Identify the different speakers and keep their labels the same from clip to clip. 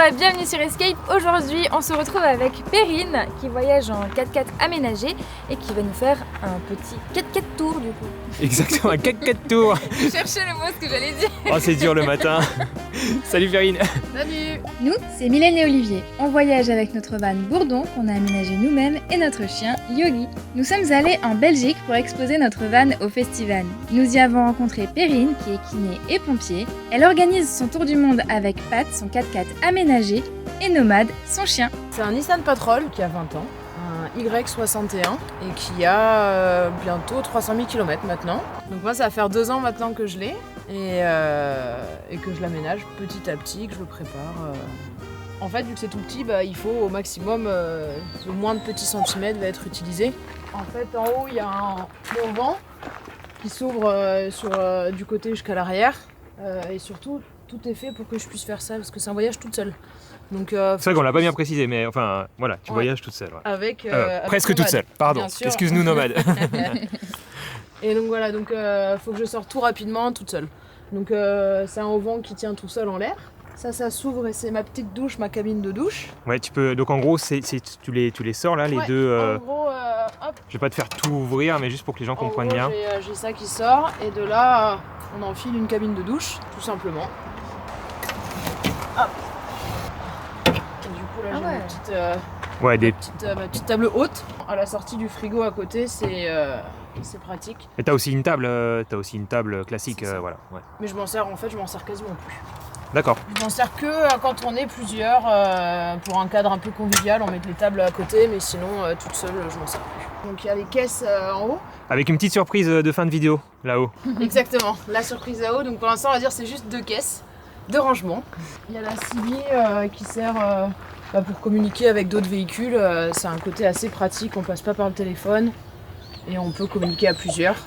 Speaker 1: et bienvenue sur Escape. Aujourd'hui, on se retrouve avec Perrine qui voyage en 4x4 aménagé et qui va nous faire un petit 4x4 tour du coup.
Speaker 2: Exactement, un 4x4 tour.
Speaker 1: Je cherchais le mot, ce que j'allais dire.
Speaker 2: Oh, c'est dur le matin. Salut Perrine.
Speaker 1: Salut.
Speaker 3: Nous, c'est Mylène et Olivier. On voyage avec notre van Bourdon qu'on a aménagé nous-mêmes et notre chien Yogi. Nous sommes allés en Belgique pour exposer notre van au festival. Nous y avons rencontré Perrine qui est kiné et pompier. Elle organise son tour du monde avec Pat, son 4x4 aménagé, et Nomade, son chien.
Speaker 4: C'est un Nissan Patrol qui a 20 ans, un Y61 et qui a bientôt 300 000 km maintenant. Donc moi ça va faire 2 ans maintenant que je l'ai et que je l'aménage petit à petit, que je le prépare. En fait vu que c'est tout petit, il faut au maximum, le moins de petits centimètres va être utilisé. En fait en haut il y a un auvent qui s'ouvre du côté jusqu'à l'arrière et surtout tout est fait pour que je puisse faire ça parce que c'est un voyage toute seule. Donc,
Speaker 2: c'est vrai qu'on l'a pas bien précisé, mais enfin voilà, tu voyages toute seule. Ouais.
Speaker 4: Avec
Speaker 2: presque
Speaker 4: Nomade,
Speaker 2: toute seule, pardon. Excuse-nous Nomade.
Speaker 4: Et donc voilà, donc faut que je sorte tout rapidement toute seule. Donc c'est un auvent qui tient tout seul en l'air. Ça s'ouvre et c'est ma petite douche, ma cabine de douche.
Speaker 2: Ouais, tu peux. Donc en gros, tu les sors là, les
Speaker 4: Ouais,
Speaker 2: deux.
Speaker 4: En gros, hop.
Speaker 2: Je vais pas te faire tout ouvrir, mais juste pour que les gens comprennent bien.
Speaker 4: J'ai ça qui sort et de là, on enfile une cabine de douche, tout simplement. Hop. Et du coup là, j'ai ma petite table haute. À la sortie du frigo à côté, c'est pratique.
Speaker 2: Et t'as aussi une table, classique, voilà. Ouais.
Speaker 4: Mais je m'en sers quasiment plus.
Speaker 2: D'accord.
Speaker 4: Je m'en sers que quand on est plusieurs, pour un cadre un peu convivial, on met les tables à côté, mais sinon toute seule, je m'en sers plus. Donc il y a les caisses en haut.
Speaker 2: Avec une petite surprise de fin de vidéo, là-haut.
Speaker 4: Exactement, la surprise là-haut. Donc pour l'instant, on va dire c'est juste 2 caisses de rangement. Il y a la civier qui sert pour communiquer avec d'autres véhicules. C'est un côté assez pratique, on passe pas par le téléphone et on peut communiquer à plusieurs.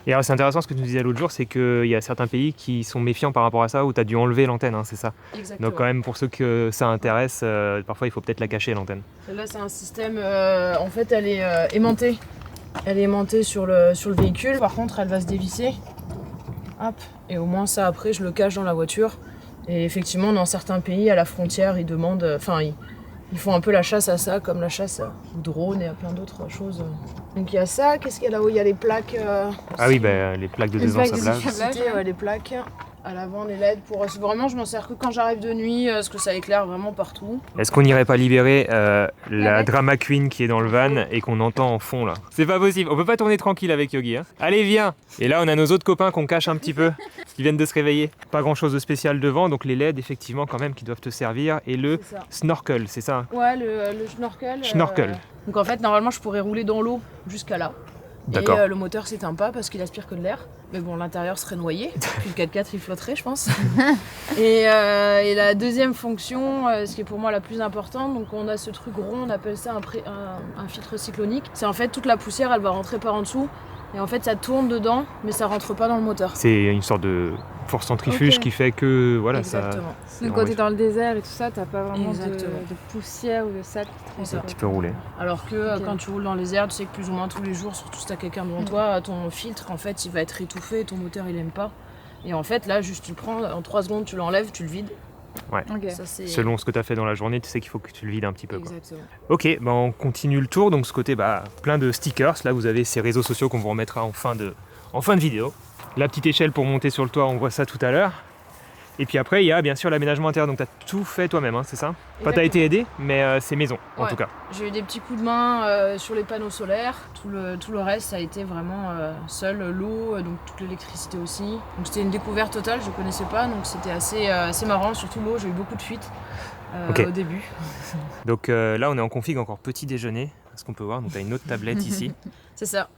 Speaker 2: Et alors c'est intéressant ce que tu nous disais l'autre jour, c'est qu'il y a certains pays qui sont méfiants par rapport à ça, où tu as dû enlever l'antenne, hein, c'est ça.
Speaker 4: Exactement.
Speaker 2: Donc quand même pour ceux que ça intéresse, parfois il faut peut-être la cacher l'antenne.
Speaker 4: Celle-là c'est un système, en fait elle est aimantée. Elle est aimantée sur le véhicule, par contre elle va se dévisser. Hop. Et au moins ça après je le cache dans la voiture. Et effectivement dans certains pays à la frontière ils demandent, ils font un peu la chasse à ça, comme la chasse au drone et à plein d'autres choses. Donc il y a ça, qu'est-ce qu'il y a là-haut? Il y a les plaques.
Speaker 2: Ah oui, les plaques de désensablage.
Speaker 4: Les plaques. À l'avant, les LED. Vraiment, je m'en sers que quand j'arrive de nuit, parce que ça éclaire vraiment partout.
Speaker 2: Est-ce qu'on n'irait pas libérer la drama queen qui est dans le van et qu'on entend en fond là? C'est pas possible, on peut pas tourner tranquille avec Yogi. Hein. Allez, viens! Et là, on a nos autres copains qu'on cache un petit peu, qui viennent de se réveiller. Pas grand chose de spécial devant, donc les LED, effectivement, quand même, qui doivent te servir. Et le snorkel, c'est ça?
Speaker 4: Ouais, le snorkel.
Speaker 2: Snorkel.
Speaker 4: Donc en fait, normalement, je pourrais rouler dans l'eau jusqu'à là.
Speaker 2: D'accord.
Speaker 4: Et le moteur s'éteint pas parce qu'il aspire que de l'air. Mais bon, l'intérieur serait noyé. Puis le 4x4, il flotterait, je pense. et la deuxième fonction, ce qui est pour moi la plus importante, donc on a ce truc rond, on appelle ça un filtre cyclonique. C'est en fait toute la poussière, elle va rentrer par en dessous. Et en fait, ça tourne dedans, mais ça rentre pas dans le moteur.
Speaker 2: C'est une sorte de force centrifuge qui fait que voilà,
Speaker 4: exactement.
Speaker 2: ça.
Speaker 1: Donc quand t'es dans le désert et tout ça, t'as pas vraiment de poussière ou de sable.
Speaker 2: Tu peux rouler.
Speaker 4: Alors que quand tu roules dans les airs, tu sais que plus ou moins tous les jours, surtout si t'as quelqu'un devant toi, ton filtre en fait il va être étouffé, ton moteur il aime pas. Et en fait là, juste tu le prends, en 3 secondes tu l'enlèves, tu le vides.
Speaker 2: Ouais.
Speaker 1: Okay.
Speaker 4: Ça,
Speaker 2: selon ce que tu as fait dans la journée, tu sais qu'il faut que tu le vides un petit peu.
Speaker 4: Exactement.
Speaker 2: Quoi. Ok, on continue le tour. Donc ce côté, plein de stickers. Là, vous avez ces réseaux sociaux qu'on vous remettra en fin de vidéo. La petite échelle pour monter sur le toit, on voit ça tout à l'heure. Et puis après, il y a bien sûr l'aménagement intérieur. Donc tu as tout fait toi-même, hein, c'est ça? Pas t'as été aidé, mais c'est maison en tout cas.
Speaker 4: J'ai eu des petits coups de main sur les panneaux solaires. Tout le reste, ça a été vraiment seul. L'eau, donc toute l'électricité aussi. Donc c'était une découverte totale, je connaissais pas. Donc c'était assez marrant. Surtout l'eau, j'ai eu beaucoup de fuites au début.
Speaker 2: Donc là, on est en config encore petit déjeuner. Ce qu'on peut voir, donc tu as une autre tablette ici.
Speaker 4: C'est ça.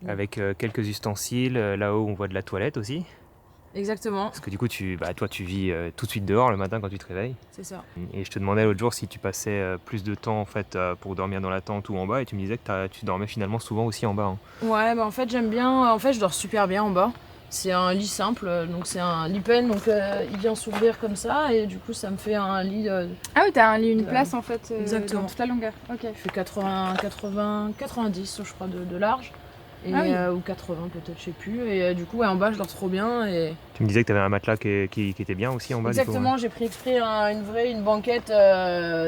Speaker 2: Avec quelques ustensiles. Là-haut, on voit de la toilette aussi.
Speaker 4: Exactement.
Speaker 2: Parce que du coup, toi, tu vis tout de suite dehors le matin quand tu te réveilles.
Speaker 4: C'est ça.
Speaker 2: Et je te demandais l'autre jour si tu passais plus de temps en fait pour dormir dans la tente ou en bas, et tu me disais que tu dormais finalement souvent aussi en bas. Hein.
Speaker 4: Ouais, en fait, j'aime bien. En fait, je dors super bien en bas. C'est un lit simple, donc c'est un lit pen, donc il vient s'ouvrir comme ça, et du coup, ça me fait un lit.
Speaker 1: Ah oui, t'as un lit, une place en fait.
Speaker 4: Exactement.
Speaker 1: Dans toute la longueur. Ok.
Speaker 4: Il fait 90, je crois, de large. Et,
Speaker 3: Ah oui.
Speaker 4: ou 80 peut-être, je sais plus. Et du coup, ouais, en bas, je dors trop bien. Et...
Speaker 2: Tu me disais que tu avais un matelas qui était bien aussi en bas.
Speaker 4: Exactement, j'ai pris exprès une banquette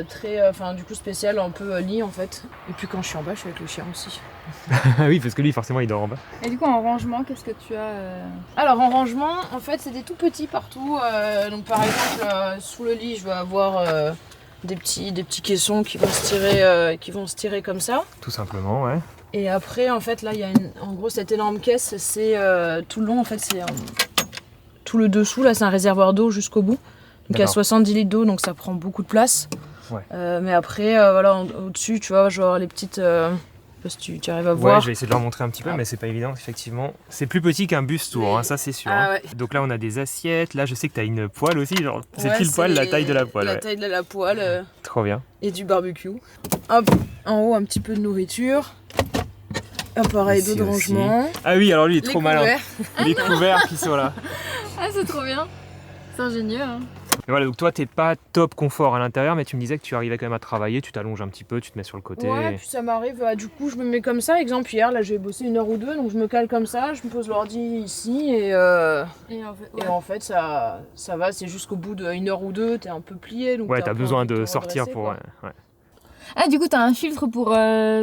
Speaker 4: très, du coup spéciale, un peu lit en fait. Et puis quand je suis en bas, je suis avec le chien aussi.
Speaker 2: Ah oui, parce que lui, forcément, il dort en bas.
Speaker 3: Et du coup, en rangement, qu'est-ce que tu as
Speaker 4: Alors en rangement, en fait, c'est des tout petits partout. Donc par exemple, sous le lit, je vais avoir des petits caissons qui vont se tirer comme ça.
Speaker 2: Tout simplement, ouais.
Speaker 4: Et après, en fait, là, il y a en gros cette énorme caisse, c'est tout le long, en fait, c'est tout le dessous, là, c'est un réservoir d'eau jusqu'au bout. Donc il y a
Speaker 2: D'accord.
Speaker 4: 70 litres d'eau, donc ça prend beaucoup de place.
Speaker 2: Ouais.
Speaker 4: Mais après, voilà, au-dessus, tu vois, je vais avoir les petites... je sais pas si tu arrives à
Speaker 2: Ouais,
Speaker 4: voir.
Speaker 2: je vais essayer de leur montrer un petit peu, mais c'est pas évident, effectivement. C'est plus petit qu'un bus tour, hein, ça c'est sûr.
Speaker 4: Ah
Speaker 2: hein.
Speaker 4: ouais.
Speaker 2: Donc là, on a des assiettes. Là, je sais que tu as une poêle aussi, genre, c'est
Speaker 4: Ouais,
Speaker 2: pile poil la
Speaker 4: les-
Speaker 2: taille de la poêle.
Speaker 4: La
Speaker 2: ouais.
Speaker 4: taille de la poêle
Speaker 2: Trop bien.
Speaker 4: et du barbecue. Hop, en haut, un petit peu de nourriture. Appareil
Speaker 2: Ici
Speaker 4: d'eau de
Speaker 2: aussi.
Speaker 4: rangement.
Speaker 2: Ah oui, alors lui, il est
Speaker 4: Les
Speaker 2: trop malin.
Speaker 4: couverts.
Speaker 2: Les couverts qui sont là.
Speaker 3: Ah, c'est trop bien. C'est ingénieux. Hein.
Speaker 2: Mais voilà, donc toi, t'es pas top confort à l'intérieur, mais tu me disais que tu arrivais quand même à travailler, tu t'allonges un petit peu, tu te mets sur le côté.
Speaker 4: Ouais, puis ça m'arrive, du coup je me mets comme ça, exemple hier là j'ai bossé 1 heure ou 2, donc je me cale comme ça, je me pose l'ordi ici et en fait ça va, c'est jusqu'au bout d'1 heure ou 2, t'es un peu plié. Donc
Speaker 2: Ouais,
Speaker 4: t'as
Speaker 2: t'as
Speaker 4: pas
Speaker 2: besoin
Speaker 4: envie
Speaker 2: de
Speaker 4: te
Speaker 2: sortir
Speaker 4: redresser,
Speaker 2: pour...
Speaker 4: quoi.
Speaker 2: Ouais.
Speaker 3: Ah, du coup, t'as un filtre pour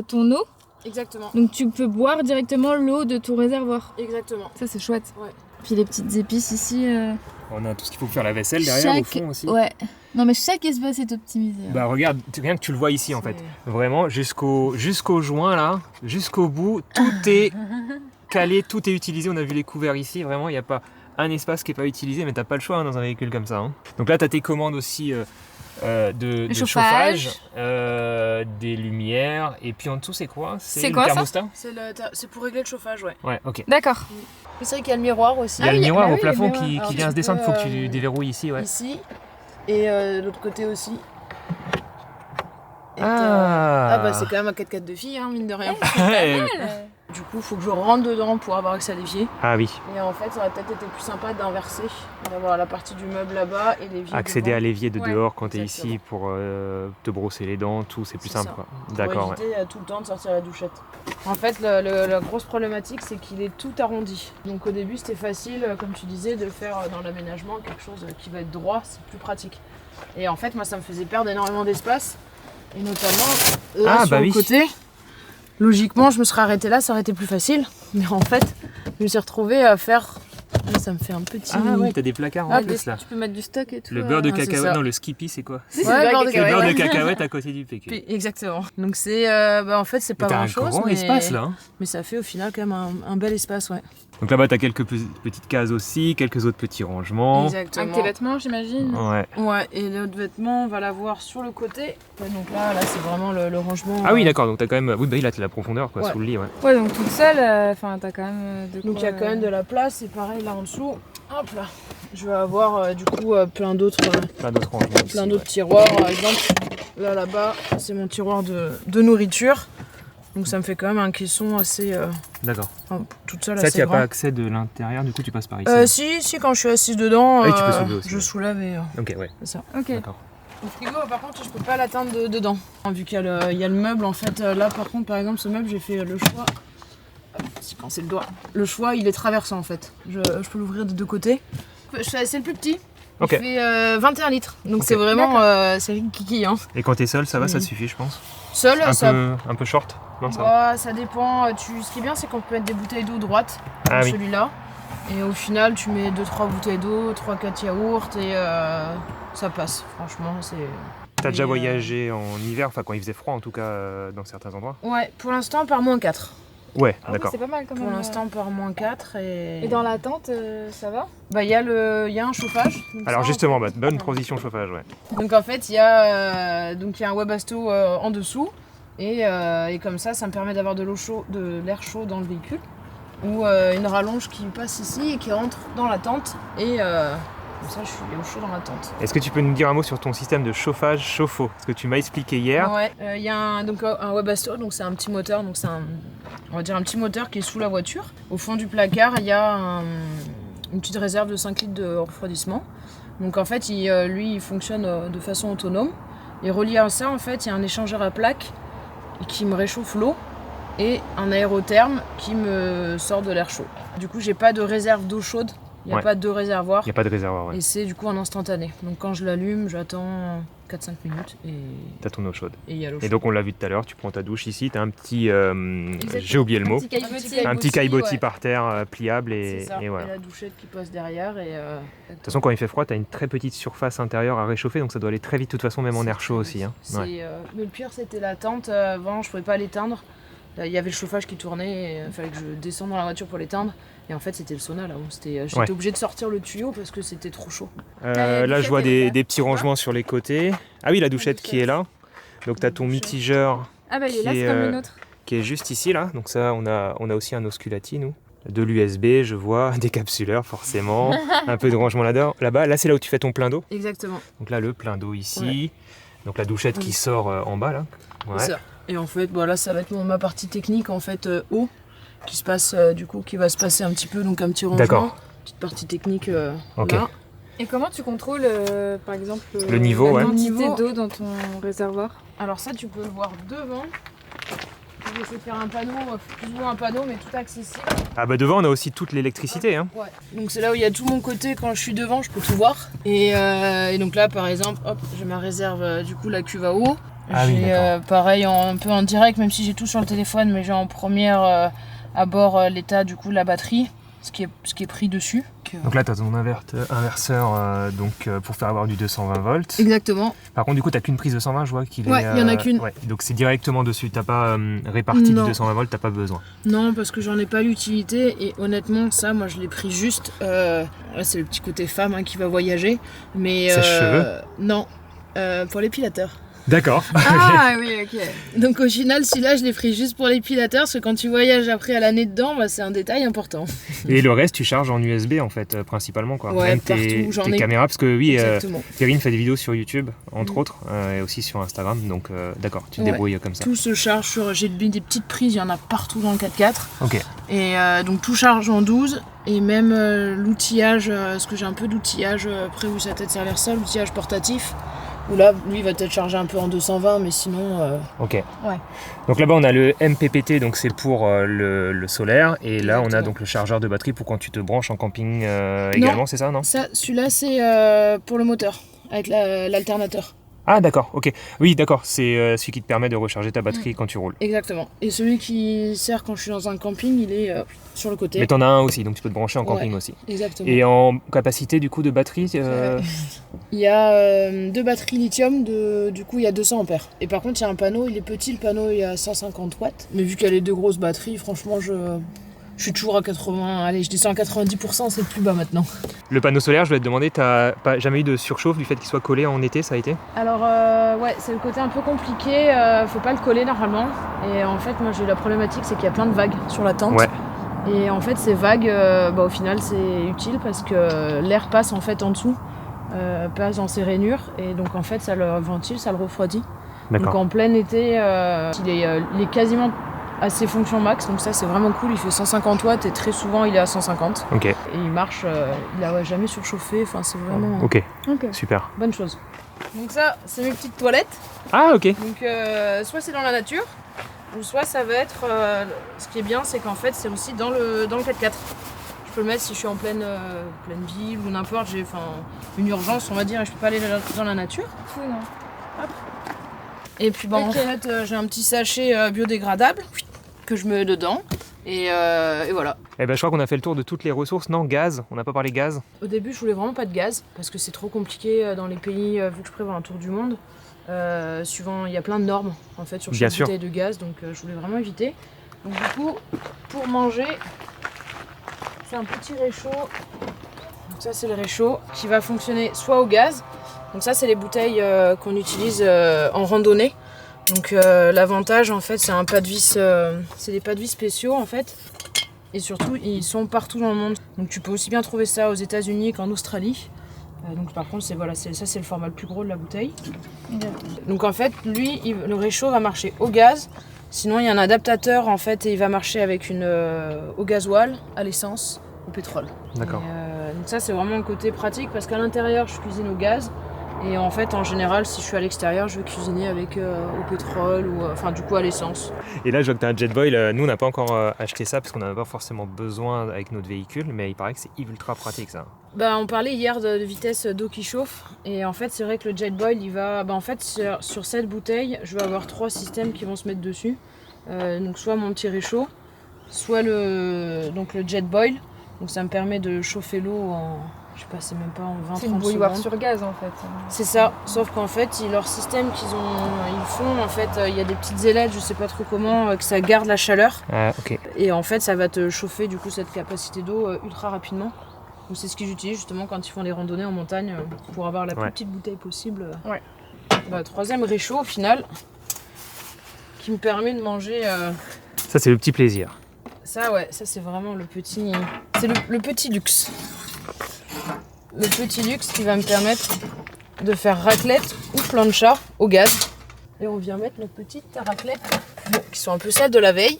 Speaker 3: ton eau.
Speaker 4: Exactement,
Speaker 3: Donc tu peux boire directement l'eau de ton réservoir.
Speaker 4: exactement.
Speaker 3: Ça, c'est chouette.
Speaker 4: Ouais.
Speaker 3: Puis les petites épices ici.
Speaker 2: On a tout ce qu'il faut pour faire la vaisselle derrière, au fond aussi.
Speaker 3: Ouais. Non, mais chaque espace est optimisé.
Speaker 2: Bah regarde, rien que tu le vois ici en fait. Vraiment, jusqu'au joint là, jusqu'au bout, tout est calé, tout est utilisé. On a vu les couverts ici, vraiment, il n'y a pas un espace qui n'est pas utilisé, mais t'as pas le choix hein, dans un véhicule comme ça. hein. Donc là, tu as tes commandes aussi de
Speaker 3: chauffage.
Speaker 2: des lumières, et puis en dessous, c'est quoi?
Speaker 3: C'est
Speaker 2: le
Speaker 3: quoi, ça
Speaker 2: thermostat
Speaker 4: C'est pour régler le chauffage, ouais.
Speaker 2: Ouais, ok.
Speaker 3: D'accord.
Speaker 4: Et c'est vrai qu'il y a le miroir aussi.
Speaker 2: Il y a le
Speaker 3: oui,
Speaker 2: miroir
Speaker 3: bah
Speaker 2: au
Speaker 3: oui,
Speaker 2: plafond
Speaker 3: le miroir.
Speaker 2: qui
Speaker 4: Alors,
Speaker 2: vient
Speaker 4: tu
Speaker 2: se descendre, il faut que
Speaker 4: peux,
Speaker 2: tu déverrouilles ici, ouais.
Speaker 4: Ici et de l'autre côté aussi. Et
Speaker 2: Ah.
Speaker 4: bah c'est quand même un 4x4 de fille, hein, mine de rien.
Speaker 2: Ouais.
Speaker 4: Du coup, il faut que je rentre dedans pour avoir accès à l'évier.
Speaker 2: Ah oui,
Speaker 4: Et en fait, ça aurait peut-être été plus sympa d'inverser, d'avoir la partie du meuble là-bas et l'évier
Speaker 2: accéder
Speaker 4: devant,
Speaker 2: à l'évier de
Speaker 3: Ouais,
Speaker 2: dehors quand t'es
Speaker 4: exactement.
Speaker 2: ici pour te brosser les dents, tout, c'est plus
Speaker 4: C'est
Speaker 2: simple
Speaker 4: ça.
Speaker 2: quoi.
Speaker 4: pour
Speaker 2: D'accord, ouais.
Speaker 4: éviter tout le temps de sortir la douchette. En fait, la grosse problématique, c'est qu'il est tout arrondi. Donc au début, c'était facile, comme tu disais, de faire dans l'aménagement quelque chose qui va être droit, c'est plus pratique. Et en fait, moi, ça me faisait perdre énormément d'espace, et notamment là
Speaker 2: Ah,
Speaker 4: sur
Speaker 2: bah
Speaker 4: le
Speaker 2: oui.
Speaker 4: côté. Logiquement, je me serais arrêtée là, ça aurait été plus facile. Mais en fait, je me suis retrouvée à faire... Là, ça me fait un petit...
Speaker 2: Ah ouais, t'as des placards en
Speaker 4: Ah,
Speaker 2: plus là.
Speaker 3: Tu peux mettre du stock et tout.
Speaker 2: Le beurre de
Speaker 4: Ah, c'est
Speaker 2: cacahuète,
Speaker 4: ça.
Speaker 2: non le skippy c'est quoi?
Speaker 3: C'est
Speaker 4: Ouais,
Speaker 3: le
Speaker 4: beurre de
Speaker 2: Le beurre de
Speaker 4: cacahuète.
Speaker 2: cacahuète à côté du PQ.
Speaker 4: Puis, exactement. Donc c'est... en fait, c'est pas
Speaker 2: T'as un
Speaker 4: grand-chose,
Speaker 2: grand
Speaker 4: mais...
Speaker 2: espace là. hein.
Speaker 4: Mais ça fait au final quand même un bel espace, ouais.
Speaker 2: Donc là-bas t'as quelques petites cases aussi, quelques autres petits rangements.
Speaker 4: Exactement.
Speaker 3: Avec tes vêtements, j'imagine.
Speaker 2: Ouais.
Speaker 4: Ouais, et l'autre vêtement, on va l'avoir sur le côté. Ouais, donc là c'est vraiment le rangement.
Speaker 2: Ah oui d'accord, donc t'as quand même... Oui bah là t'as la profondeur quoi,
Speaker 4: Ouais.
Speaker 2: sous le lit ouais.
Speaker 3: Ouais, donc toute seule, enfin, t'as quand même de quoi.
Speaker 4: Donc il y a quand même de la place, et pareil là en dessous. Hop là. Je vais avoir du coup plein d'autres
Speaker 2: Plein d'autres rangements aussi,
Speaker 4: plein d'autres tiroirs. Par exemple, là-bas, c'est mon tiroir de nourriture. Donc ça me fait quand même un caisson assez...
Speaker 2: ouais. D'accord.
Speaker 4: enfin, toute seule
Speaker 2: Ça
Speaker 4: assez
Speaker 2: tu as
Speaker 4: grand.
Speaker 2: pas accès de l'intérieur, du coup tu passes par ici.
Speaker 4: Si, quand je suis assise dedans,
Speaker 2: Ah oui, tu peux soulever aussi,
Speaker 4: je
Speaker 2: ouais.
Speaker 4: soulève et
Speaker 2: Ok ouais,
Speaker 4: c'est ça.
Speaker 3: Ok.
Speaker 2: d'accord.
Speaker 4: Le frigo, par contre, je peux pas l'atteindre dedans. Vu qu'il y a le meuble, en fait, là, par contre, par exemple, ce meuble, j'ai fait le choix. Hop, si quand c'est le doigt. Le choix, il est traversant, en fait. Je peux l'ouvrir des deux côtés. C'est le plus petit.
Speaker 2: Ok.
Speaker 4: Il fait 21 litres. Donc
Speaker 2: Ok.
Speaker 4: c'est vraiment c'est kiki. Hein.
Speaker 2: Et quand t'es seul ça va, ça te
Speaker 4: Mhm.
Speaker 2: suffit je pense?
Speaker 4: Seul, ça,
Speaker 2: Un peu short? Non ça va.
Speaker 4: ouais, ça dépend. Ce qui est bien, c'est qu'on peut mettre des bouteilles d'eau droites,
Speaker 2: Ah
Speaker 4: comme
Speaker 2: oui.
Speaker 4: celui-là. Et au final, tu mets 2-3 bouteilles d'eau, 3-4 yaourts et ça passe. Franchement, c'est...
Speaker 2: T'as déjà
Speaker 4: Et,
Speaker 2: voyagé en hiver, enfin quand il faisait froid en tout cas dans certains endroits?
Speaker 4: Ouais, pour l'instant, par -4.
Speaker 2: Ouais,
Speaker 3: Ah oui,
Speaker 2: d'accord.
Speaker 3: c'est pas mal quand même.
Speaker 4: Pour l'instant, par -4 et...
Speaker 3: Et dans la tente, ça va?
Speaker 4: Bah, il y a un chauffage. Donc
Speaker 2: Alors
Speaker 4: ça,
Speaker 2: justement,
Speaker 4: on peut-
Speaker 2: bonne transition chauffage, ouais.
Speaker 4: Donc en fait, il y a un Webasto en dessous. Et comme ça me permet d'avoir de l'air chaud dans le véhicule. Ou une rallonge qui passe ici et qui rentre dans la tente. Et comme ça, je suis au chaud dans la tente.
Speaker 2: Est-ce que tu peux nous dire un mot sur ton système de chauffage chauffe-eau? Parce que tu m'as expliqué hier.
Speaker 4: Ouais, il y a un Webasto, donc c'est un petit moteur. Donc c'est on va dire un petit moteur qui est sous la voiture. Au fond du placard, il y a une petite réserve de 5 litres de refroidissement. Donc en fait, lui, il fonctionne de façon autonome. Et relié à ça, en fait, il y a un échangeur à plaques qui me réchauffe l'eau. et un aérotherme qui me sort de l'air chaud. Du coup, j'ai pas de réserve d'eau chaude, il n'y a pas de réservoir.
Speaker 2: Il n'y a pas de réservoir, ouais.
Speaker 4: Et c'est du coup en instantané. Donc quand je l'allume, j'attends 4-5 minutes et
Speaker 2: T'as ton eau chaude.
Speaker 4: il y a l'eau
Speaker 2: Et
Speaker 4: chaude.
Speaker 2: donc on l'a vu tout à l'heure, tu prends ta douche ici, t'as un petit... j'ai oublié le mot. Un petit caillebotis
Speaker 4: ouais.
Speaker 2: par terre pliable
Speaker 4: C'est ça.
Speaker 2: et voilà.
Speaker 4: Et la douchette qui passe derrière. Et,
Speaker 2: De toute façon, quand il fait froid, t'as une très petite surface intérieure à réchauffer, donc ça doit aller très vite de toute façon, même en air chaud aussi. Hein. Ouais.
Speaker 4: Mais le pire, c'était la tente. Avant, je pouvais pas l'éteindre. Il y avait le chauffage qui tournait, il fallait que je descende dans la voiture pour l'éteindre. Et en fait, c'était le sauna là où j'étais obligée de sortir le tuyau parce que c'était trop chaud.
Speaker 2: Là, je vois des petits rangements sur les côtés. Ah oui, la douchette qui est là. Donc t'as ton mitigeur
Speaker 1: Ah bah il est là,
Speaker 2: qui
Speaker 1: c'est
Speaker 2: est,
Speaker 1: comme une autre.
Speaker 2: qui est juste ici là. Donc ça, on a aussi un osculati, nous. De l'USB, je vois, des capsuleurs forcément, un peu de rangement là-bas. Là, c'est là où tu fais ton plein d'eau.
Speaker 4: Exactement.
Speaker 2: Donc là, le plein d'eau ici. Donc la douchette qui sort en bas là. Ouais.
Speaker 4: C'est ça. Et en fait, là, ça va être ma partie technique en fait eau qui se passe qui va se passer un petit peu, donc un petit rangement.
Speaker 2: D'accord.
Speaker 4: Petite partie technique
Speaker 2: Ok.
Speaker 4: là.
Speaker 1: Et comment tu contrôles, par exemple,
Speaker 2: Le niveau,
Speaker 1: la
Speaker 2: ouais.
Speaker 1: quantité
Speaker 4: Niveau.
Speaker 1: d'eau dans ton réservoir?
Speaker 4: Alors ça, tu peux le voir devant. Je vais essayer de faire un panneau, plus ou moins un panneau, mais tout accessible.
Speaker 2: Ah bah devant, on a aussi toute l'électricité. Hein.
Speaker 4: Ouais. Donc c'est là où il y a tout mon côté, quand je suis devant, je peux tout voir. Et donc là, par exemple, hop, j'ai ma réserve, du coup, la cuve à eau.
Speaker 2: Ah oui,
Speaker 4: J'ai
Speaker 2: d'accord.
Speaker 4: pareil, un peu en direct, même si j'ai tout sur le téléphone, mais j'ai en première à bord l'état, du coup, de la batterie, ce qui est pris dessus.
Speaker 2: Donc là, tu as ton inverseur pour faire avoir du 220 volts.
Speaker 4: Exactement.
Speaker 2: Par contre, du coup, tu n'as qu'une prise de 120, je vois qu'il est...
Speaker 4: Ouais, il y en a qu'une.
Speaker 2: Ouais. Donc c'est directement dessus, tu n'as pas réparti
Speaker 4: Non.
Speaker 2: du 220 volts, tu n'as pas besoin.
Speaker 4: Non, parce que j'en ai pas l'utilité et honnêtement, ça, moi, je l'ai pris juste. Là, c'est le petit côté femme qui va voyager, mais
Speaker 2: Sèche-cheveux
Speaker 4: non, pour l'épilateur.
Speaker 2: D'accord.
Speaker 1: Ah oui, ok.
Speaker 4: Donc au final, celui-là, je l'ai pris juste pour l'épilateur, parce que quand tu voyages après à l'année dedans, c'est un détail important.
Speaker 2: Et le reste, tu charges en USB en fait, principalement quoi.
Speaker 4: Ouais,
Speaker 2: Même
Speaker 4: partout, j'en
Speaker 2: tes
Speaker 4: ai-
Speaker 2: caméras, parce que oui,
Speaker 4: Exactement.
Speaker 2: Perrine fait des vidéos sur YouTube, entre autres, et aussi sur Instagram. Donc d'accord, tu te
Speaker 4: Ouais.
Speaker 2: débrouilles comme ça.
Speaker 4: Tout se charge sur. J'ai mis des petites prises, il y en a partout dans le 4x4.
Speaker 2: Ok.
Speaker 4: Et donc tout charge en 12. Et même l'outillage, parce que j'ai un peu d'outillage près où ça peut-être servir ça, l'outillage portatif. Où là, lui, il va peut-être charger un peu en 220, mais sinon.
Speaker 2: Ok.
Speaker 4: Ouais.
Speaker 2: Donc là-bas, on a le MPPT, donc c'est pour le solaire. Et là, on a
Speaker 4: Exactement.
Speaker 2: donc le chargeur de batterie pour quand tu te branches en camping également, c'est ça, non?
Speaker 4: Ça, celui-là, c'est pour le moteur, avec l'alternateur.
Speaker 2: Ah d'accord, ok. Oui, d'accord, c'est celui qui te permet de recharger ta batterie quand tu roules.
Speaker 4: Exactement. Et celui qui sert quand je suis dans un camping, il est sur le côté.
Speaker 2: Mais t'en as un aussi, donc tu peux te brancher en camping
Speaker 4: Ouais.
Speaker 2: aussi.
Speaker 4: Exactement.
Speaker 2: Et en capacité du coup de batterie
Speaker 4: Il y a 2 batteries lithium, du coup il y a 200 ampères. Et par contre il y a un panneau, il est petit, le panneau il est à 150 watts. Mais vu qu'il y a les 2 grosses batteries, franchement je suis toujours à 80, allez je descends à 90%, c'est le plus bas maintenant.
Speaker 2: Le panneau solaire, je voulais te demander, t'as pas jamais eu de surchauffe du fait qu'il soit collé en été, ça a été?
Speaker 4: Alors ouais, c'est le côté un peu compliqué, faut pas le coller normalement. Et en fait moi j'ai eu la problématique, c'est qu'il y a plein de vagues sur la tente.
Speaker 2: Ouais.
Speaker 4: Et en fait ces vagues, au final c'est utile parce que l'air passe en fait en dessous, passe dans ses rainures. Et donc en fait ça le ventile, ça le refroidit. Donc
Speaker 2: D'accord.
Speaker 4: en plein été, il est quasiment à ses fonctions max, donc ça c'est vraiment cool, il fait 150 watts et très souvent il est à 150.
Speaker 2: Ok,
Speaker 4: Et il marche, il a jamais surchauffé, enfin c'est vraiment
Speaker 2: ok,
Speaker 1: Ok.
Speaker 2: super.
Speaker 4: bonne chose. Donc ça, c'est mes petites toilettes,
Speaker 2: Ah ok,
Speaker 4: donc soit c'est dans la nature, ou soit ça va être, ce qui est bien c'est qu'en fait c'est aussi dans le 4x4. Je peux le mettre si je suis en pleine ville ou n'importe, j'ai une urgence on va dire et je peux pas aller dans la nature.
Speaker 1: Fou, non?
Speaker 4: Et puis en
Speaker 1: Ok.
Speaker 4: fait j'ai un petit sachet biodégradable que je mets dedans et voilà.
Speaker 2: eh ben je crois qu'on a fait le tour de toutes les ressources. Non, gaz, on n'a pas parlé gaz.
Speaker 4: Au début je voulais vraiment pas de gaz parce que c'est trop compliqué dans les pays vu que je prévois un tour du monde. Suivant, il y a plein de normes en fait sur
Speaker 2: Bien
Speaker 4: chaque
Speaker 2: sûr.
Speaker 4: bouteille de gaz donc je voulais vraiment éviter. Donc du coup pour manger c'est un petit réchaud. Donc ça c'est le réchaud qui va fonctionner soit au gaz. Donc ça c'est les bouteilles qu'on utilise en randonnée. Donc l'avantage en fait c'est un pas de vis, c'est des pas de vis spéciaux en fait. Et surtout ils sont partout dans le monde. Donc tu peux aussi bien trouver ça aux États-Unis qu'en Australie. Donc par contre c'est le format le plus gros de la bouteille. Donc en fait lui le réchaud va marcher au gaz. Sinon il y a un adaptateur en fait et il va marcher avec au gasoil, à l'essence, au pétrole.
Speaker 2: D'accord.
Speaker 4: Donc ça c'est vraiment le côté pratique parce qu'à l'intérieur je cuisine au gaz Et en fait, en général, si je suis à l'extérieur, je vais cuisiner avec au pétrole ou enfin du coup à l'essence.
Speaker 2: Et là, je vois que tu as un Jetboil. Nous, on n'a pas encore acheté ça parce qu'on n'en a pas forcément besoin avec notre véhicule, mais il paraît que c'est ultra pratique ça.
Speaker 4: Bah, on parlait hier de vitesse d'eau qui chauffe et en fait c'est vrai que le Jetboil il va... Bah, en fait sur cette bouteille je vais avoir 3 systèmes qui vont se mettre dessus. Donc soit mon petit réchaud, soit le Jetboil. Donc ça me permet de chauffer l'eau en... Je sais pas, c'est même pas en 20-30 secondes.
Speaker 1: C'est une bouilloire sur gaz en fait.
Speaker 4: C'est ça, sauf qu'en fait, leur système ils font, en fait, il y a des petites ailettes, je sais pas trop comment, que ça garde la chaleur.
Speaker 2: Ah, ok.
Speaker 4: Et en fait, ça va te chauffer du coup cette capacité d'eau ultra rapidement. Donc c'est ce qu'ils utilisent justement quand ils font les randonnées en montagne pour avoir la plus petite bouteille possible.
Speaker 1: Ouais.
Speaker 4: Bah, 3e réchaud au final, qui me permet de manger...
Speaker 2: Ça, c'est le petit plaisir.
Speaker 4: Ça, ouais, ça c'est vraiment le petit... C'est le petit luxe. Le petit luxe qui va me permettre de faire raclette ou plancha au gaz. Et on vient mettre nos petites raclettes, bon, qui sont un peu celles de la veille.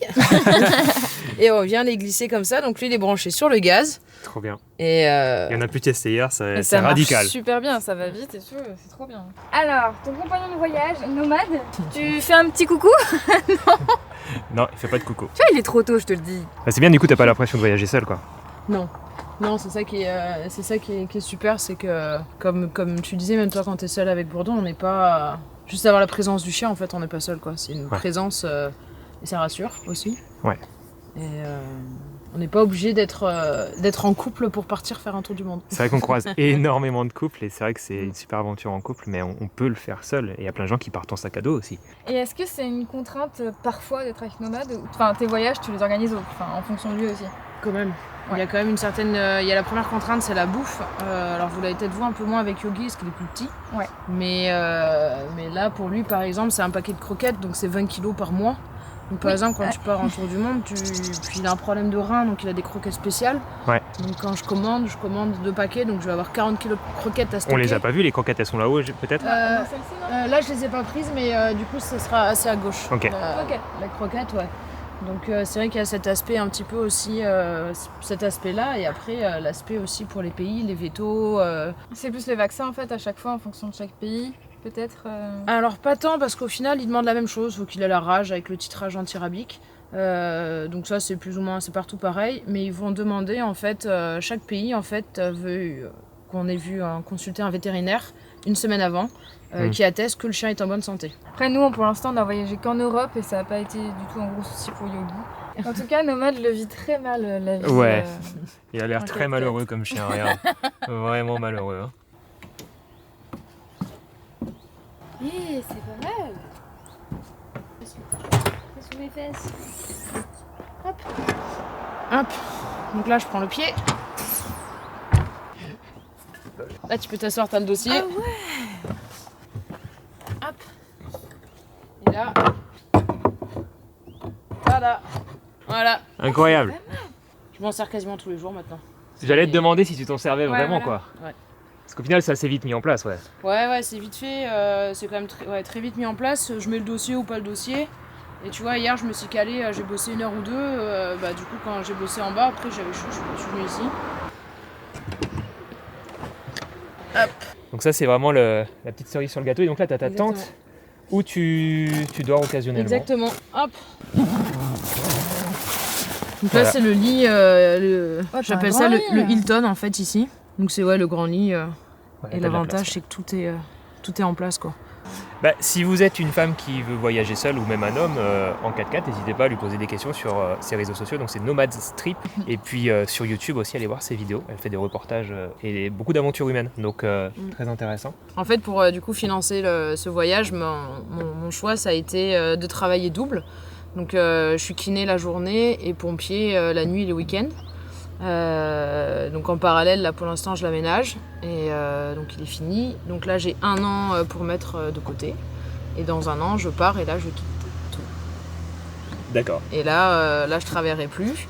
Speaker 4: Et on vient les glisser comme ça. Donc lui, il est branché sur le gaz.
Speaker 2: Trop bien.
Speaker 4: Et
Speaker 2: Il y en a plus testé hier, c'est
Speaker 1: Ça marche
Speaker 2: radical.
Speaker 1: super bien, ça va vite et tout, c'est trop bien. Alors, ton compagnon de voyage, Nomade, tu fais un petit coucou?
Speaker 2: Non, il fait pas de coucou.
Speaker 1: Tu vois, il est trop tôt, je te le dis.
Speaker 2: Bah, c'est bien, du coup, t'as pas l'impression de voyager seul, quoi.
Speaker 4: non. Non, c'est ça qui est super, c'est que comme tu disais, même toi quand t'es seul avec Bourdon, on n'est pas... Juste avoir la présence du chien, en fait, on n'est pas seul, quoi. C'est une présence et ça rassure aussi.
Speaker 2: Ouais.
Speaker 4: Et on n'est pas obligé d'être en couple pour partir faire un tour du monde.
Speaker 2: C'est vrai qu'on croise énormément de couples et c'est vrai que c'est une super aventure en couple, mais on peut le faire seul. Et il y a plein de gens qui partent en sac à dos aussi.
Speaker 1: Et est-ce que c'est une contrainte parfois d'être avec Nomade? Enfin, tes voyages, tu les organises en fonction de lui aussi?
Speaker 4: Quand même.
Speaker 1: Ouais.
Speaker 4: Il y a quand même une certaine... il y a la première contrainte, c'est la bouffe. Alors vous l'avez peut-être vu un peu moins avec Yogi, parce qu'il est plus petit.
Speaker 1: Ouais.
Speaker 4: Mais là, pour lui, par exemple, c'est un paquet de croquettes, donc c'est 20 kilos par mois. Donc par exemple, quand tu pars en tour du monde, puis il a un problème de rein, donc il a des croquettes spéciales.
Speaker 2: Ouais.
Speaker 4: Donc quand je commande 2 paquets, donc je vais avoir 40 kilos de croquettes à stocker.
Speaker 2: On les a pas vues, les croquettes, elles sont là-haut, peut-être
Speaker 1: Non, celle-ci, non
Speaker 4: Là, je les ai pas prises, mais du coup, ça sera assez à gauche.
Speaker 2: Ok.
Speaker 1: Ok.
Speaker 4: La croquette, ouais. Donc c'est vrai qu'il y a cet aspect un petit peu aussi, cet aspect-là, et après l'aspect aussi pour les pays, les vétos.
Speaker 1: C'est plus les vaccins en fait à chaque fois en fonction de chaque pays, peut-être
Speaker 4: Alors pas tant parce qu'au final il demande la même chose, faut qu'il ait la rage avec le titrage antirabique. Donc ça c'est plus ou moins, c'est partout pareil, mais ils vont demander en fait, chaque pays en fait veut qu'on ait vu consulter un vétérinaire une semaine avant. Qui atteste que le chien est en bonne santé.
Speaker 1: Après nous pour l'instant on n'a voyagé qu'en Europe et ça n'a pas été du tout un gros souci pour Yogi. En tout cas Nomade le vit très mal la vie.
Speaker 2: Ouais. Il a l'air
Speaker 1: en
Speaker 2: très
Speaker 1: tête.
Speaker 2: malheureux comme chien, regarde. Vraiment malheureux. Hein.
Speaker 3: C'est pas mal. Sous mes fesses.
Speaker 4: Hop, donc là je prends le pied. Là tu peux t'asseoir, t'as le dossier.
Speaker 3: Ah ouais.
Speaker 4: Hop. Et là. Voilà.
Speaker 2: Incroyable.
Speaker 4: Je m'en sers quasiment tous les jours maintenant.
Speaker 2: J'allais te demander si tu t'en servais vraiment,
Speaker 1: voilà.
Speaker 2: quoi.
Speaker 4: Ouais.
Speaker 2: Parce qu'au final, c'est assez vite mis en place, ouais.
Speaker 4: Ouais, c'est vite fait. C'est quand même très vite mis en place. Je mets le dossier ou pas le dossier. Et tu vois, hier je me suis calée, j'ai bossé 1 heure ou 2. Du coup, quand j'ai bossé en bas, après j'avais chaud, je suis venue ici. Hop.
Speaker 2: Donc ça, c'est vraiment la petite cerise sur le gâteau. Et donc là, tu as ta
Speaker 4: Exactement.
Speaker 2: tente où tu dors occasionnellement.
Speaker 4: Exactement. Hop. Donc
Speaker 2: Voilà.
Speaker 4: là c'est le lit, j'appelle
Speaker 1: un
Speaker 4: ça
Speaker 1: grand
Speaker 4: le
Speaker 1: lit.
Speaker 4: Hilton en fait ici. Donc c'est le grand lit.
Speaker 2: Ouais,
Speaker 4: Et
Speaker 2: t'as de la
Speaker 4: l'avantage
Speaker 2: place.
Speaker 4: c'est que tout est en place quoi.
Speaker 2: Bah, si vous êtes une femme qui veut voyager seule ou même un homme en 4x4, n'hésitez pas à lui poser des questions sur ses réseaux sociaux. Donc c'est Nomad Strip. Et puis sur YouTube aussi, allez voir ses vidéos. Elle fait des reportages et beaucoup d'aventures humaines. Donc très intéressant.
Speaker 4: En fait pour du coup financer ce voyage, mon choix ça a été de travailler double. Donc je suis kiné la journée et pompier la nuit et le week-end. Donc en parallèle là pour l'instant je l'aménage et donc il est fini. Donc là j'ai 1 an pour mettre de côté et dans 1 an je pars et là je quitte tout.
Speaker 2: D'accord.
Speaker 4: Et là je travaillerai plus,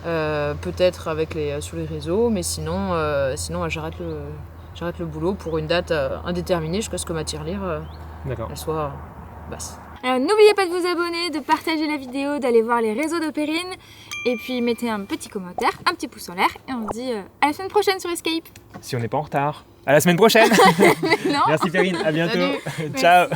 Speaker 4: peut-être sur les réseaux, mais sinon j'arrête le boulot pour une date indéterminée jusqu'à ce que ma tirelire
Speaker 2: D'accord.
Speaker 4: elle soit basse.
Speaker 3: Alors n'oubliez pas de vous abonner, de partager la vidéo, d'aller voir les réseaux de Perrine. Et puis mettez un petit commentaire, un petit pouce en l'air. Et on se dit à la semaine prochaine sur Escape.
Speaker 2: Si on n'est pas en retard. À la semaine prochaine.
Speaker 1: Non.
Speaker 2: Merci Perrine, à bientôt.
Speaker 4: Salut.
Speaker 2: Ciao.